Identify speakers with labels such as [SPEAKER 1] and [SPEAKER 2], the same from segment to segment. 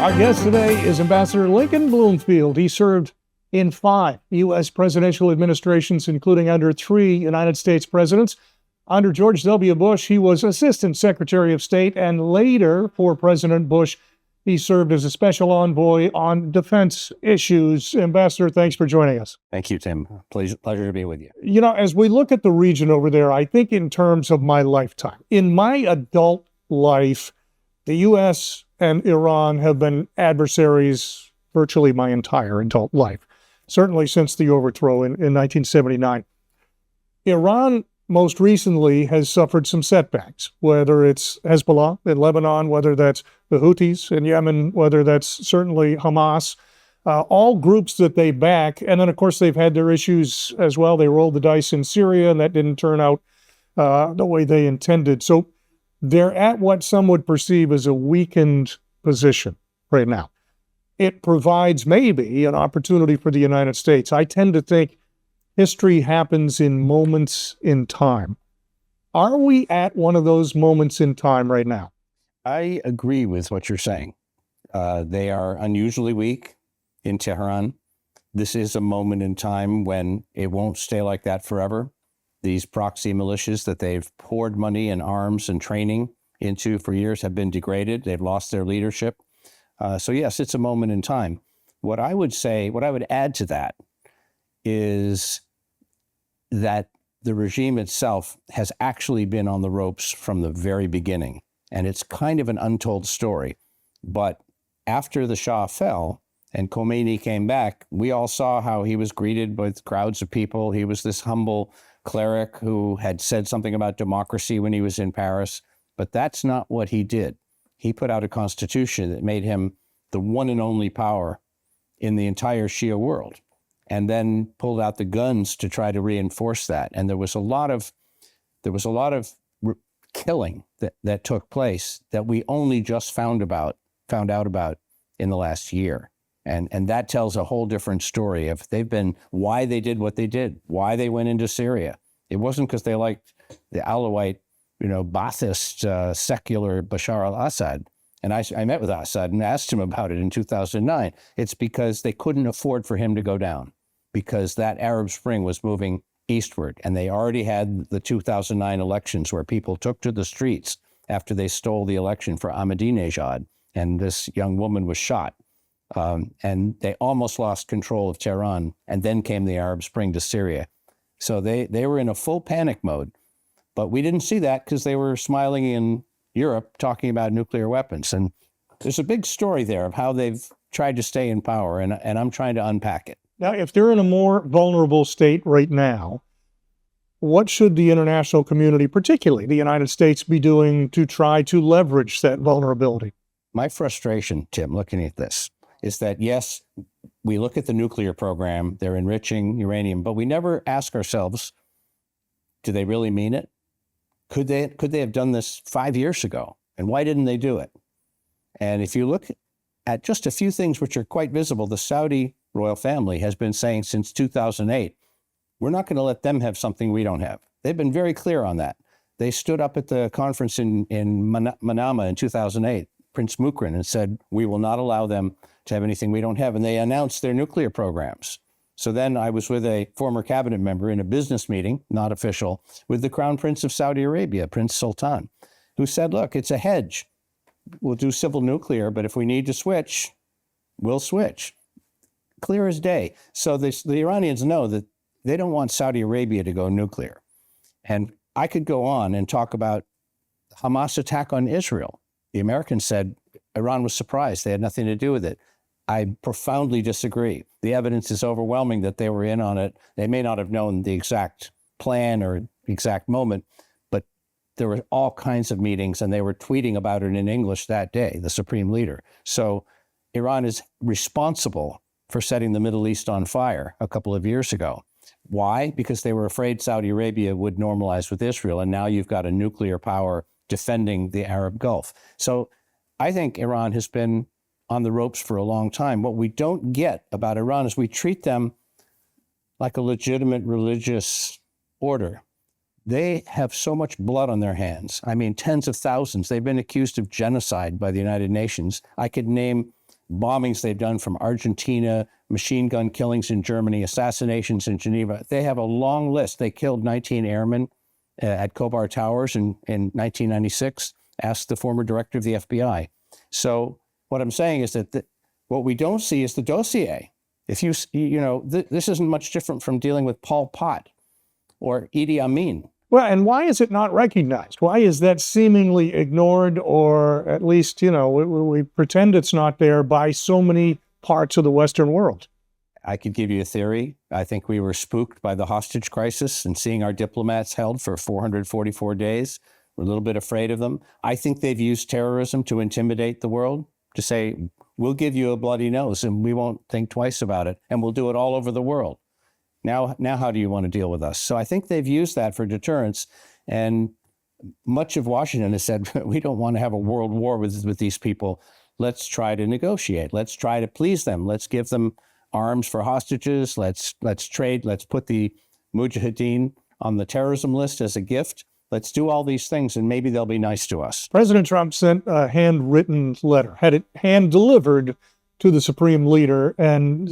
[SPEAKER 1] Our guest today is Ambassador Lincoln Bloomfield. He served in 5 U.S. presidential administrations, including under 3 United States presidents. Under George W. Bush, he was Assistant Secretary of State, and later, for President Bush, he served as a special envoy on defense issues. Ambassador, thanks for joining us.
[SPEAKER 2] Thank you, Tim. Pleasure to be with you.
[SPEAKER 1] You know, as we look at the region over there, I think in terms of my lifetime, in my adult life, the U.S. and Iran have been adversaries virtually my entire adult life, certainly since the overthrow in 1979. Iran most recently has suffered some setbacks, whether it's Hezbollah in Lebanon, whether that's the Houthis in Yemen, whether that's certainly Hamas, all groups that they back. And then, of course, they've had their issues as well. They rolled the dice in Syria, and that didn't turn out the way they intended. So they're at what some would perceive as a weakened position right now. It provides maybe an opportunity for the United States. I tend to think history happens in moments in time. Are we at one of those moments in time right now?
[SPEAKER 2] I agree with what you're saying. They are unusually weak in Tehran. This is a moment in time when it won't stay like that forever. These proxy militias that they've poured money and arms and training into for years have been degraded. They've lost their leadership. So yes, it's a moment in time. What I would add to that is that the regime itself has actually been on the ropes from the very beginning. And it's kind of an untold story. But after the Shah fell and Khomeini came back, we all saw how he was greeted with crowds of people. He was this humble cleric who had said something about democracy when he was in Paris. But that's not what he did. He put out a constitution that made him the one and only power in the entire Shia world, and then pulled out the guns to try to reinforce that. And there was a lot of killing that took place that we only just found out about in the last year. And that tells a whole different story of why they did what they did, why they went into Syria. It wasn't because they liked the Alawite, Ba'athist, secular Bashar al-Assad. And I met with Assad and asked him about it in 2009. It's because they couldn't afford for him to go down, because that Arab Spring was moving eastward. And they already had the 2009 elections where people took to the streets after they stole the election for Ahmadinejad. And this young woman was shot. And they almost lost control of Tehran. And then came the Arab Spring to Syria. So they were in a full panic mode. But we didn't see that because they were smiling in Europe talking about nuclear weapons. And there's a big story there of how they've tried to stay in power. And I'm trying to unpack it.
[SPEAKER 1] Now, if they're in a more vulnerable state right now, what should the international community, particularly the United States, be doing to try to leverage that vulnerability?
[SPEAKER 2] My frustration, Tim, looking at this, is that, yes, we look at the nuclear program, they're enriching uranium, but we never ask ourselves, do they really mean it? Could they have done this 5 years ago? And why didn't they do it? And if you look at just a few things which are quite visible, the Saudi royal family has been saying since 2008, we're not going to let them have something we don't have. They've been very clear on that. They stood up at the conference in Manama in 2008, Prince Mukran, and said, we will not allow them to have anything we don't have. And they announced their nuclear programs. So then I was with a former cabinet member in a business meeting, not official, with the Crown Prince of Saudi Arabia, Prince Sultan, who said, look, it's a hedge. We'll do civil nuclear, but if we need to switch, we'll switch. Clear as day. So the Iranians know that they don't want Saudi Arabia to go nuclear. And I could go on and talk about Hamas attack on Israel. The Americans said Iran was surprised. They had nothing to do with it. I profoundly disagree. The evidence is overwhelming that they were in on it. They may not have known the exact plan or exact moment, but there were all kinds of meetings, and they were tweeting about it in English that day, the supreme leader. So Iran is responsible for setting the Middle East on fire a couple of years ago. Why? Because they were afraid Saudi Arabia would normalize with Israel, and now you've got a nuclear power defending the Arab Gulf. So I think Iran has been on the ropes for a long time. What we don't get about Iran is we treat them like a legitimate religious order. They have so much blood on their hands. I mean, tens of thousands. They've been accused of genocide by the United Nations. I could name bombings they've done from Argentina, machine gun killings in Germany, assassinations in Geneva. They have a long list. They killed 19 airmen at Khobar Towers in 1996, asked the former director of the FBI. So what I'm saying is that what we don't see is the dossier. If this isn't much different from dealing with Pol Pot or Idi Amin.
[SPEAKER 1] Well, and why is it not recognized? Why is that seemingly ignored, or at least, we pretend it's not there by so many parts of the Western world?
[SPEAKER 2] I could give you a theory. I think we were spooked by the hostage crisis and seeing our diplomats held for 444 days. We're a little bit afraid of them. I think they've used terrorism to intimidate the world, to say, we'll give you a bloody nose and we won't think twice about it, and we'll do it all over the world. Now, how do you want to deal with us? So I think they've used that for deterrence. And much of Washington has said, we don't want to have a world war with these people. Let's try to negotiate. Let's try to please them. Let's give them arms for hostages. Let's trade. Let's put the Mujahideen on the terrorism list as a gift. Let's do all these things, and maybe they'll be nice to us.
[SPEAKER 1] President Trump sent a handwritten letter, had it hand-delivered to the Supreme Leader. And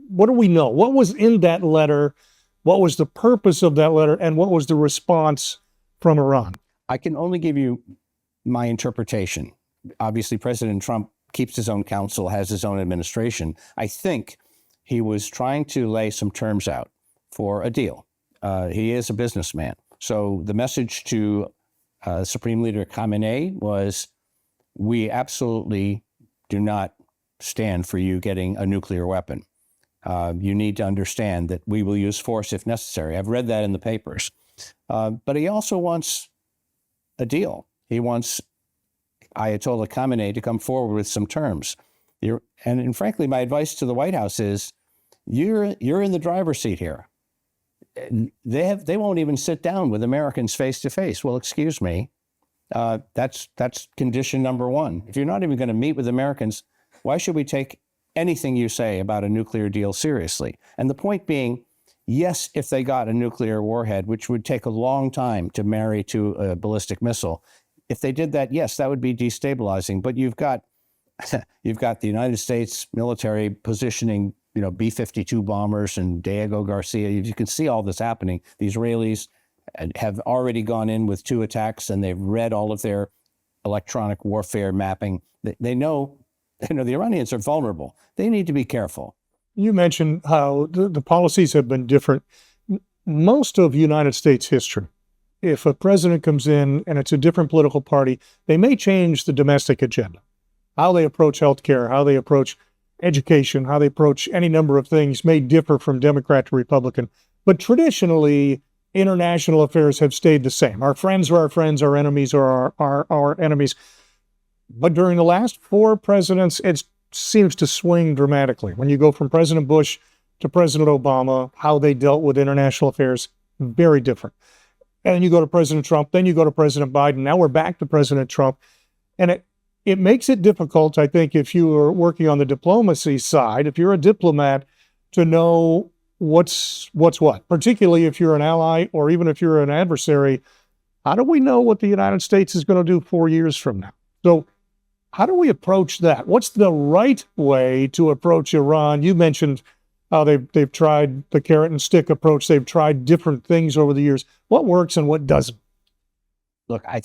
[SPEAKER 1] what do we know? What was in that letter? What was the purpose of that letter? And what was the response from Iran?
[SPEAKER 2] I can only give you my interpretation. Obviously, President Trump keeps his own counsel, has his own administration. I think he was trying to lay some terms out for a deal. He is a businessman. So the message to Supreme Leader Khamenei was, we absolutely do not stand for you getting a nuclear weapon. You need to understand that we will use force if necessary. I've read that in the papers. But he also wants a deal. He wants Ayatollah Khamenei to come forward with some terms. And frankly, my advice to the White House is, you're in the driver's seat here. They won't even sit down with Americans face to face. Well, excuse me. That's condition number one. If you're not even going to meet with Americans, why should we take anything you say about a nuclear deal seriously? And the point being, yes, if they got a nuclear warhead, which would take a long time to marry to a ballistic missile, if they did that, yes, that would be destabilizing. But you've got the United States military positioning, B-52 bombers and Diego Garcia. You can see all this happening. The Israelis have already gone in with 2 attacks, and they've read all of their electronic warfare mapping. They know the Iranians are vulnerable. They need to be careful.
[SPEAKER 1] You mentioned how the policies have been different. Most of United States history, if a president comes in and it's a different political party, they may change the domestic agenda, how they approach healthcare, how they approach education, how they approach any number of things may differ from Democrat to Republican. But traditionally, international affairs have stayed the same. Our friends are our friends, our enemies are our enemies. But during the last 4 presidents, it seems to swing dramatically. When you go from President Bush to President Obama, how they dealt with international affairs, very different. And you go to President Trump, then you go to President Biden. Now we're back to President Trump. And it makes it difficult, I think, if you are working on the diplomacy side, if you're a diplomat, to know what's what, particularly if you're an ally or even if you're an adversary. How do we know what the United States is going to do 4 years from now? So how do we approach that? What's the right way to approach Iran? You mentioned how they've tried the carrot and stick approach. They've tried different things over the years. What works and what doesn't?
[SPEAKER 2] Look, I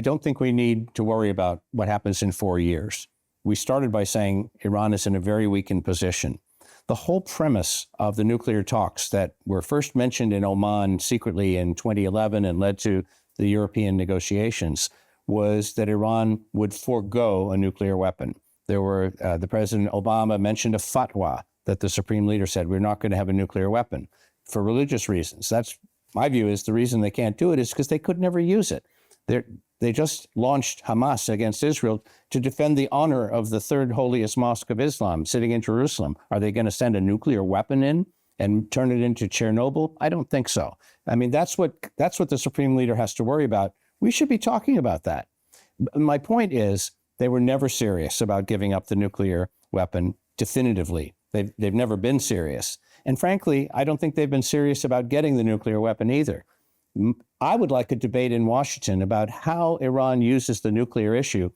[SPEAKER 2] don't think we need to worry about what happens in 4 years. We started by saying Iran is in a very weakened position. The whole premise of the nuclear talks that were first mentioned in Oman secretly in 2011 and led to the European negotiations was that Iran would forego a nuclear weapon. There were, the President Obama mentioned a fatwa that the Supreme Leader said, we're not going to have a nuclear weapon for religious reasons. That's, my view is the reason they can't do it is because they could never use it. They just launched Hamas against Israel to defend the honor of the 3rd holiest mosque of Islam sitting in Jerusalem. Are they going to send a nuclear weapon in and turn it into Chernobyl? I don't think so. I mean, that's what the Supreme Leader has to worry about. We should be talking about that. My point is, they were never serious about giving up the nuclear weapon definitively. They've never been serious. And frankly, I don't think they've been serious about getting the nuclear weapon either. I would like a debate in Washington about how Iran uses the nuclear issue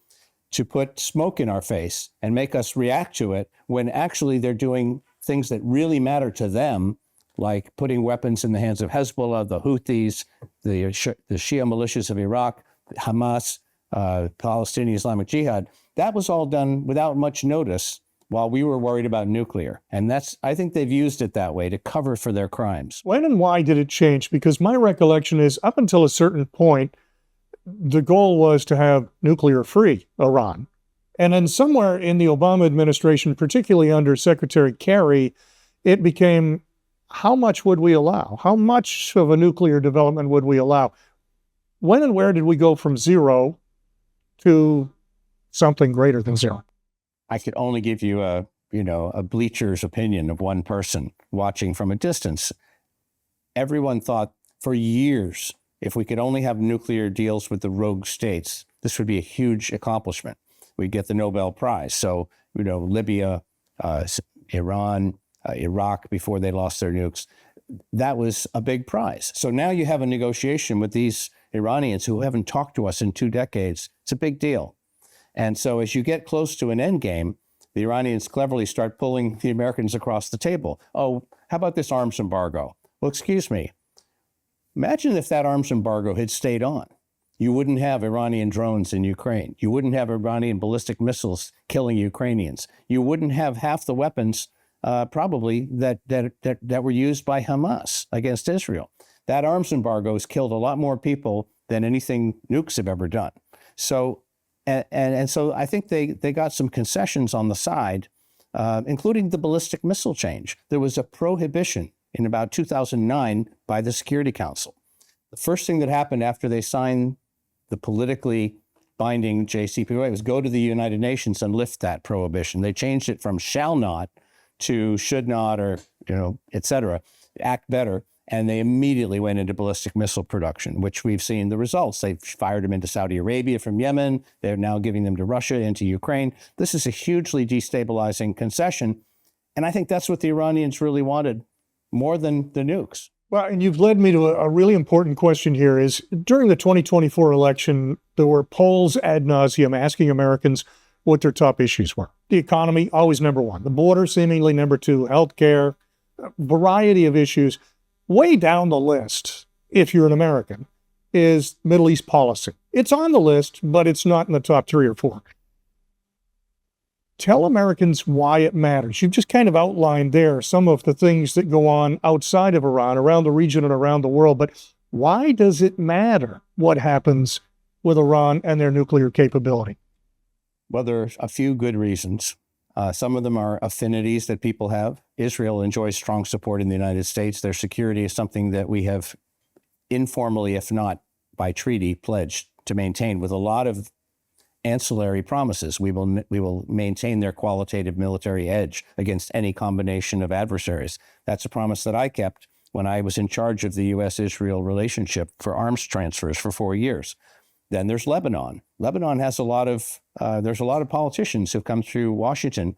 [SPEAKER 2] to put smoke in our face and make us react to it when actually they're doing things that really matter to them, like putting weapons in the hands of Hezbollah, the Houthis, the Shia militias of Iraq, Hamas, Palestinian Islamic Jihad. That was all done without much notice while we were worried about nuclear. And I think they've used it that way to cover for their crimes.
[SPEAKER 1] When and why did it change? Because my recollection is up until a certain point, the goal was to have nuclear-free Iran. And then somewhere in the Obama administration, particularly under Secretary Kerry, it became, how much would we allow? How much of a nuclear development would we allow? When and where did we go from zero to something greater than zero?
[SPEAKER 2] I could only give you a bleacher's opinion of one person watching from a distance. Everyone thought for years, if we could only have nuclear deals with the rogue states, this would be a huge accomplishment. We'd get the Nobel Prize. So, Libya, Iran, Iraq, before they lost their nukes, that was a big prize. So now you have a negotiation with these Iranians who haven't talked to us in 2 decades. It's a big deal. And so as you get close to an end game, the Iranians cleverly start pulling the Americans across the table. Oh, how about this arms embargo? Well, excuse me. Imagine if that arms embargo had stayed on. You wouldn't have Iranian drones in Ukraine. You wouldn't have Iranian ballistic missiles killing Ukrainians. You wouldn't have half the weapons probably that were used by Hamas against Israel. That arms embargo has killed a lot more people than anything nukes have ever done. So, and so I think they got some concessions on the side, including the ballistic missile change. There was a prohibition in about 2009 by the Security Council. The first thing that happened after they signed the politically binding JCPOA was go to the United Nations and lift that prohibition. They changed it from shall not to should not, or, et cetera, act better. And they immediately went into ballistic missile production, which we've seen the results. They've fired them into Saudi Arabia from Yemen. They're now giving them to Russia, into Ukraine. This is a hugely destabilizing concession. And I think that's what the Iranians really wanted, more than the nukes.
[SPEAKER 1] Well, and you've led me to a really important question here is, during the 2024 election, there were polls ad nauseum asking Americans what their top issues were. The economy, always number one. The border, seemingly number two. Healthcare, a variety of issues. Way down the list, if you're an American, is Middle East policy. It's on the list, but it's not in the top 3 or 4. Tell Americans why it matters. You've just kind of outlined there some of the things that go on outside of Iran, around the region and around the world, but why does it matter what happens with Iran and their nuclear capability?
[SPEAKER 2] Well, there are a few good reasons. Some of them are affinities that people have. Israel enjoys strong support in the United States. Their security is something that we have informally, if not by treaty, pledged to maintain with a lot of ancillary promises. We will maintain their qualitative military edge against any combination of adversaries. That's a promise that I kept when I was in charge of the U.S.-Israel relationship for arms transfers for 4 years. Then there's Lebanon. Lebanon has there's a lot of politicians who've come through Washington,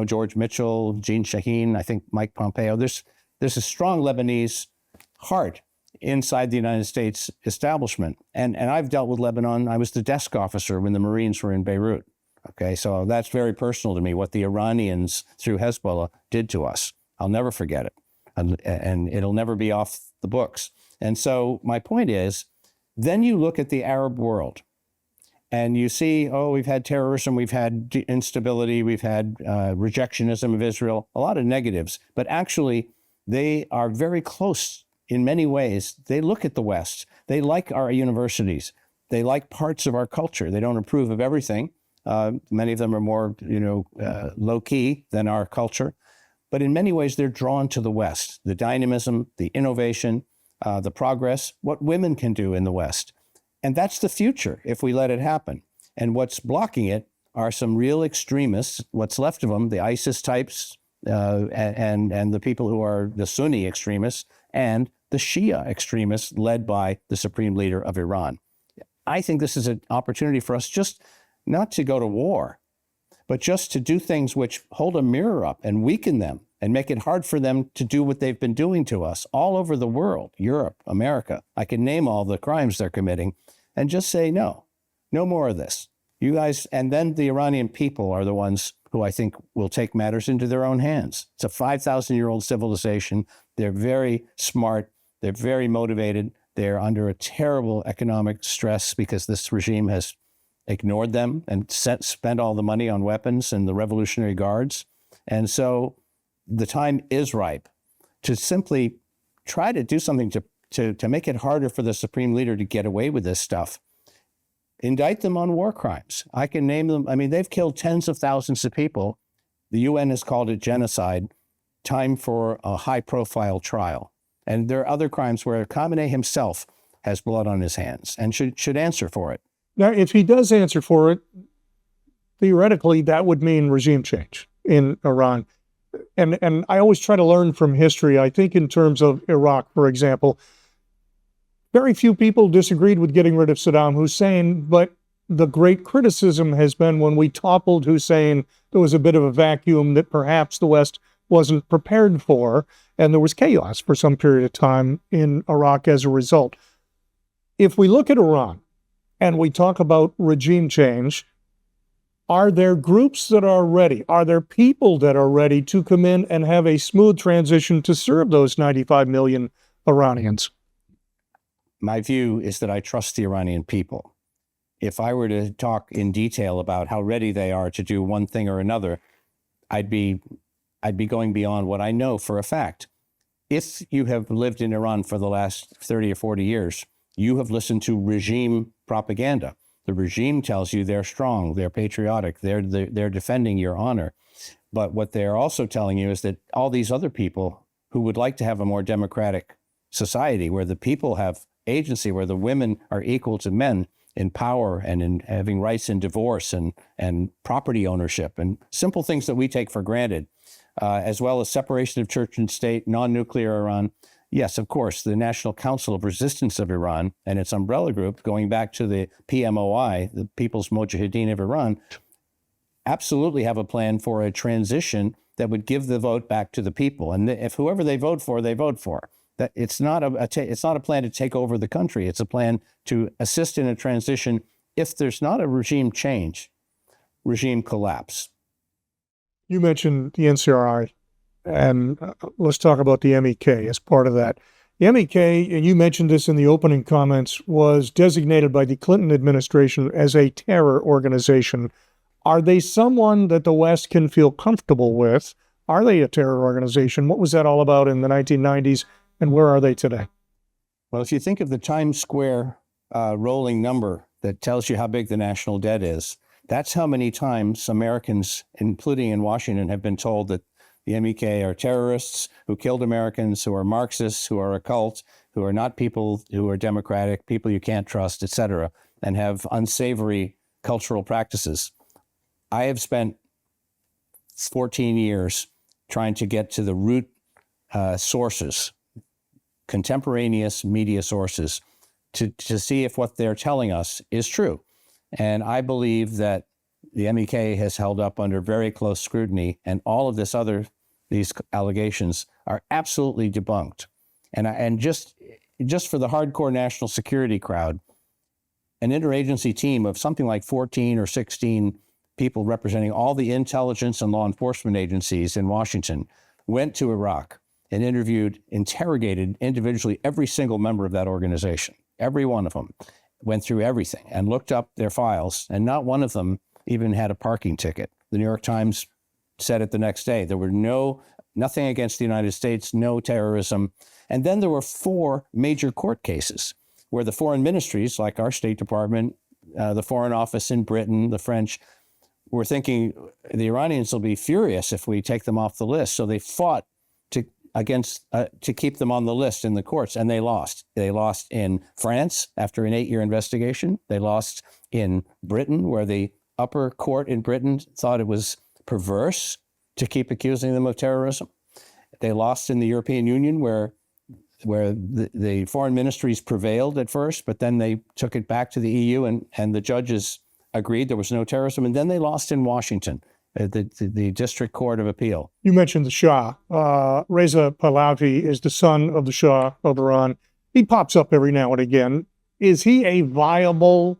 [SPEAKER 2] George Mitchell, Jean Shaheen, I think Mike Pompeo. There's a strong Lebanese heart inside the United States establishment. And I've dealt with Lebanon. I was the desk officer when the Marines were in Beirut. Okay, so that's very personal to me, what the Iranians through Hezbollah did to us. I'll never forget it. And it'll never be off the books. And so my point is, then you look at the Arab world and you see, we've had terrorism, we've had instability, we've had rejectionism of Israel, a lot of negatives, but actually they are very close in many ways. They look at the West. They like our universities. They like parts of our culture. They don't approve of everything. Many of them are more, low key than our culture, but in many ways they're drawn to the West, the dynamism, the innovation, the progress, what women can do in the West. And that's the future if we let it happen. And what's blocking it are some real extremists, what's left of them, the ISIS types, and the people who are the Sunni extremists, and the Shia extremists led by the supreme leader of Iran. I think this is an opportunity for us just not to go to war, but just to do things which hold a mirror up and weaken them and make it hard for them to do what they've been doing to us all over the world, Europe, America. I can name all the crimes they're committing and just say, no more of this. You guys, and then the Iranian people are the ones who I think will take matters into their own hands. It's a 5,000-year-old civilization. They're very smart. They're very motivated. They're under a terrible economic stress because this regime has ignored them and spent all the money on weapons and the Revolutionary Guards. And so the time is ripe to simply try to do something to make it harder for the supreme leader to get away with this stuff. Indict them on war crimes. I can name them. I mean, they've killed tens of thousands of people. The UN has called it genocide. Time for a high-profile trial. And there are other crimes where Khamenei himself has blood on his hands and should answer for it.
[SPEAKER 1] Now, if he does answer for it, theoretically, that would mean regime change in Iran. And I always try to learn from history. I think in terms of Iraq, for example, very few people disagreed with getting rid of Saddam Hussein, but the great criticism has been when we toppled Hussein, there was a bit of a vacuum that perhaps the West wasn't prepared for, and there was chaos for some period of time in Iraq as a result. If we look at Iran and we talk about regime change, are there groups that are ready? Are there people that are ready to come in and have a smooth transition to serve those 95 million Iranians?
[SPEAKER 2] My view is that I trust the Iranian people. If I were to talk in detail about how ready they are to do one thing or another, I'd be going beyond what I know for a fact. If you have lived in Iran for the last 30 or 40 years, you have listened to regime propaganda. The regime tells you they're strong, they're patriotic, they're defending your honor. But what they're also telling you is that all these other people who would like to have a more democratic society where the people have agency, where the women are equal to men in power and in having rights in divorce and property ownership and simple things that we take for granted, as well as separation of church and state, non-nuclear Iran. Yes, of course, the National Council of Resistance of Iran and its umbrella group, going back to the PMOI, the People's Mojahedin of Iran, absolutely have a plan for a transition that would give the vote back to the people. And if whoever they vote for, they vote for. That it's not a plan to take over the country. It's a plan to assist in a transition. If there's not a regime change, regime collapse.
[SPEAKER 1] You mentioned the NCRI, and let's talk about the MEK as part of that. The MEK, and you mentioned this in the opening comments, was designated by the Clinton administration as a terror organization. Are they someone that the West can feel comfortable with? Are they a terror organization? What was that all about in the 1990s? And where are they today?
[SPEAKER 2] Well, if you think of the Times Square rolling number that tells you how big the national debt is, that's how many times Americans, including in Washington, have been told that the MEK are terrorists who killed Americans, who are Marxists, who are occult, who are not people who are democratic, people you can't trust, et cetera, and have unsavory cultural practices. I have spent 14 years trying to get to the root sources, contemporaneous media sources, to see if what they're telling us is true. And I believe that the MEK has held up under very close scrutiny, and all of these allegations are absolutely debunked. And just for the hardcore national security crowd, an interagency team of something like 14 or 16 people representing all the intelligence and law enforcement agencies in Washington went to Iraq and interrogated individually every single member of that organization. Every one of them went through everything and looked up their files, and not one of them even had a parking ticket. The New York Times said it the next day. There were nothing against the United States, no terrorism. And then there were 4 major court cases where the foreign ministries, like our State Department, the Foreign Office in Britain, the French, were thinking the Iranians will be furious if we take them off the list. So they fought to keep them on the list in the courts, and they lost. They lost in France after an 8-year investigation. They lost in Britain, where the upper court in Britain thought it was perverse to keep accusing them of terrorism. They lost in the European Union, where the foreign ministries prevailed at first, but then they took it back to the EU, and the judges agreed there was no terrorism. And then they lost in Washington, the District Court of Appeal.
[SPEAKER 1] You mentioned the Shah. Reza Pahlavi is the son of the Shah of Iran. He pops up every now and again. Is he a viable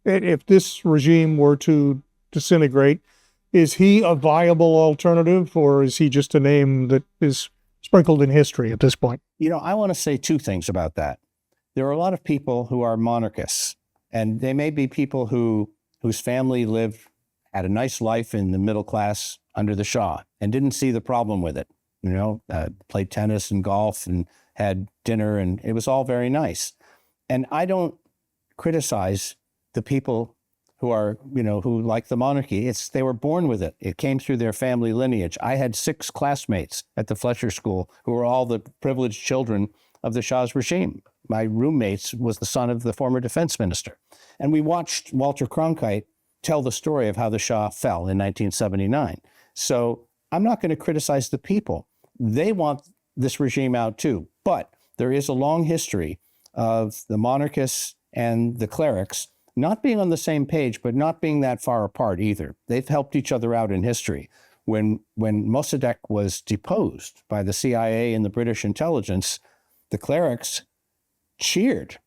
[SPEAKER 1] if this regime were to disintegrate, is he a viable alternative, or is he just a name that is sprinkled in history at this point?
[SPEAKER 2] You know, I want to say two things about that. There are a lot of people who are monarchists, and they may be people whose family had a nice life in the middle class under the Shah and didn't see the problem with it. You know, played tennis and golf and had dinner, and it was all very nice. And I don't criticize the people who are, who like the monarchy. They were born with it. It came through their family lineage. I had 6 classmates at the Fletcher School who were all the privileged children of the Shah's regime. My roommate was the son of the former defense minister. And we watched Walter Cronkite tell the story of how the Shah fell in 1979. So I'm not going to criticize the people. They want this regime out too. But there is a long history of the monarchists and the clerics not being on the same page, but not being that far apart either. They've helped each other out in history. When Mossadegh was deposed by the CIA and the British intelligence, the clerics cheered.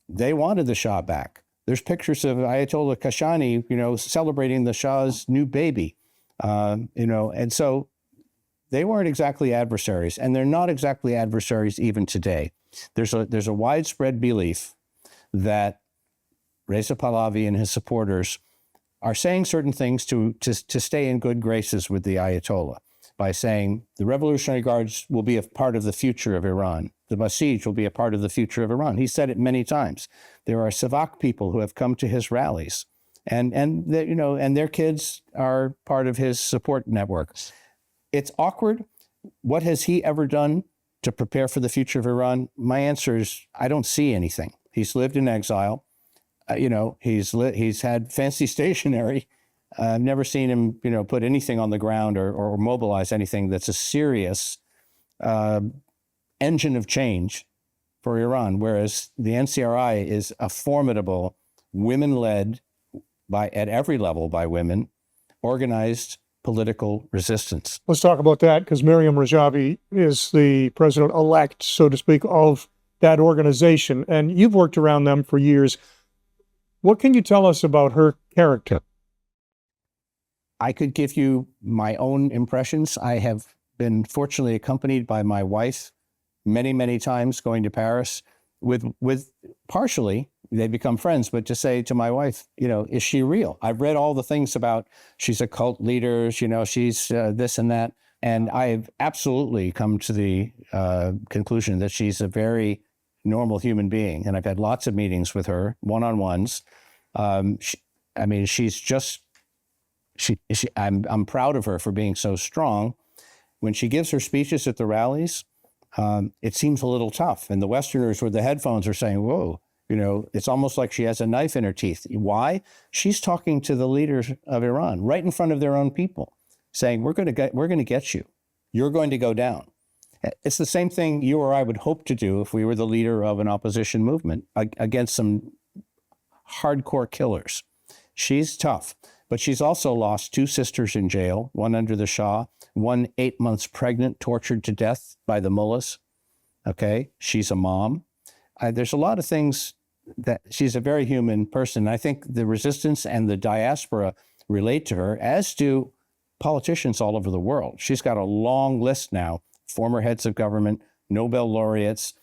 [SPEAKER 2] They wanted the Shah back. There's pictures of Ayatollah Kashani, celebrating the Shah's new baby, and so they weren't exactly adversaries, and they're not exactly adversaries even today. There's a widespread belief that Reza Pahlavi and his supporters are saying certain things to stay in good graces with the Ayatollah by saying the Revolutionary Guards will be a part of the future of Iran. The Basij will be a part of the future of Iran. He said it many times. There are Savak people who have come to his rallies, and their kids are part of his support network. It's awkward. What has he ever done to prepare for the future of Iran? My answer is I don't see anything. He's lived in exile. He's had fancy stationery. I've never seen him, put anything on the ground or mobilize anything that's a serious engine of change for Iran. Whereas the NCRI is a formidable, women-led, at every level by women, organized political resistance.
[SPEAKER 1] Let's talk about that, because Miriam Rajavi is the president-elect, so to speak, of that organization, and you've worked around them for years. What can you tell us about her character?
[SPEAKER 2] I could give you my own impressions. I have been fortunately accompanied by my wife many, many times going to Paris with partially, they become friends, but to say to my wife, is she real? I've read all the things about she's a cult leader, she's this and that. And I've absolutely come to the conclusion that she's a very normal human being. And I've had lots of meetings with her, one-on-ones. I'm proud of her for being so strong. When she gives her speeches at the rallies, it seems a little tough. And the Westerners with the headphones are saying, whoa, it's almost like she has a knife in her teeth. Why? She's talking to the leaders of Iran right in front of their own people, saying, we're going to get you. You're going to go down. It's the same thing you or I would hope to do if we were the leader of an opposition movement against some hardcore killers. She's tough, but she's also lost 2 sisters in jail, one under the Shah, one 8 months pregnant, tortured to death by the mullahs. Okay, she's a mom. There's a lot of things that she's a very human person. I think the resistance and the diaspora relate to her, as do politicians all over the world. She's got a long list now, former heads of government, Nobel laureates,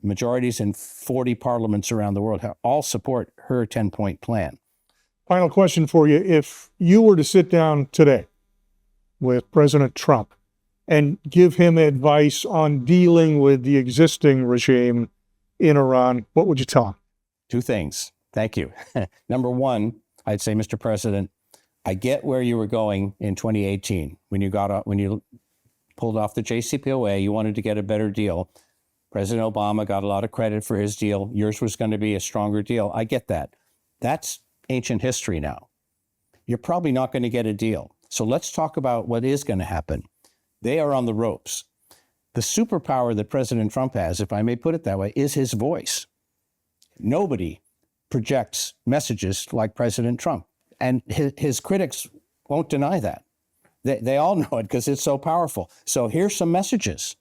[SPEAKER 2] majorities in 40 parliaments around the world all support her 10-point plan.
[SPEAKER 1] Final question for you. If you were to sit down today with President Trump and give him advice on dealing with the existing regime in Iran, what would you tell him?
[SPEAKER 2] 2 things. Thank you. Number one, I'd say, Mr. President, I get where you were going in 2018 when you pulled off the JCPOA. You wanted to get a better deal. President Obama got a lot of credit for his deal. Yours was going to be a stronger deal. I get that. That's ancient history now. You're probably not going to get a deal. So let's talk about what is going to happen. They are on the ropes. The superpower that President Trump has, if I may put it that way, is his voice. Nobody projects messages like President Trump. And his critics won't deny that. They all know it because it's so powerful. So here's some messages.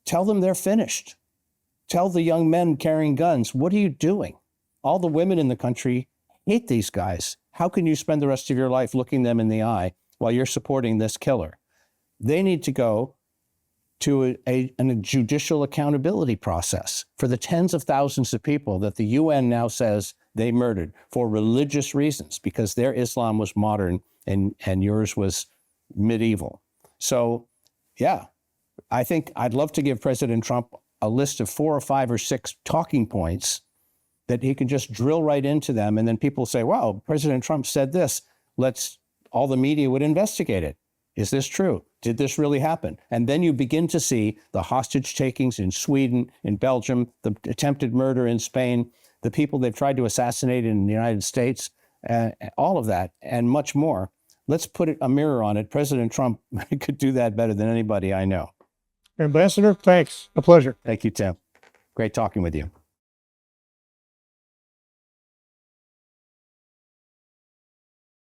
[SPEAKER 2] Tell them they're finished. Tell the young men carrying guns, what are you doing? All the women in the country hate these guys. How can you spend the rest of your life looking them in the eye while you're supporting this killer? They need to go to a judicial accountability process for the tens of thousands of people that the UN now says they murdered for religious reasons, because their Islam was modern and yours was medieval. So, yeah, I think I'd love to give President Trump a list of 4 or 5 or 6 talking points that he can just drill right into them. And then people say, wow, President Trump said this. All the media would investigate it. Is this true? Did this really happen? And then you begin to see the hostage takings in Sweden, in Belgium, the attempted murder in Spain, the people they've tried to assassinate in the United States, all of that and much more. Let's put a mirror on it. President Trump could do that better than anybody I know.
[SPEAKER 1] Ambassador, thanks. A pleasure.
[SPEAKER 2] Thank you, Tim. Great talking with you.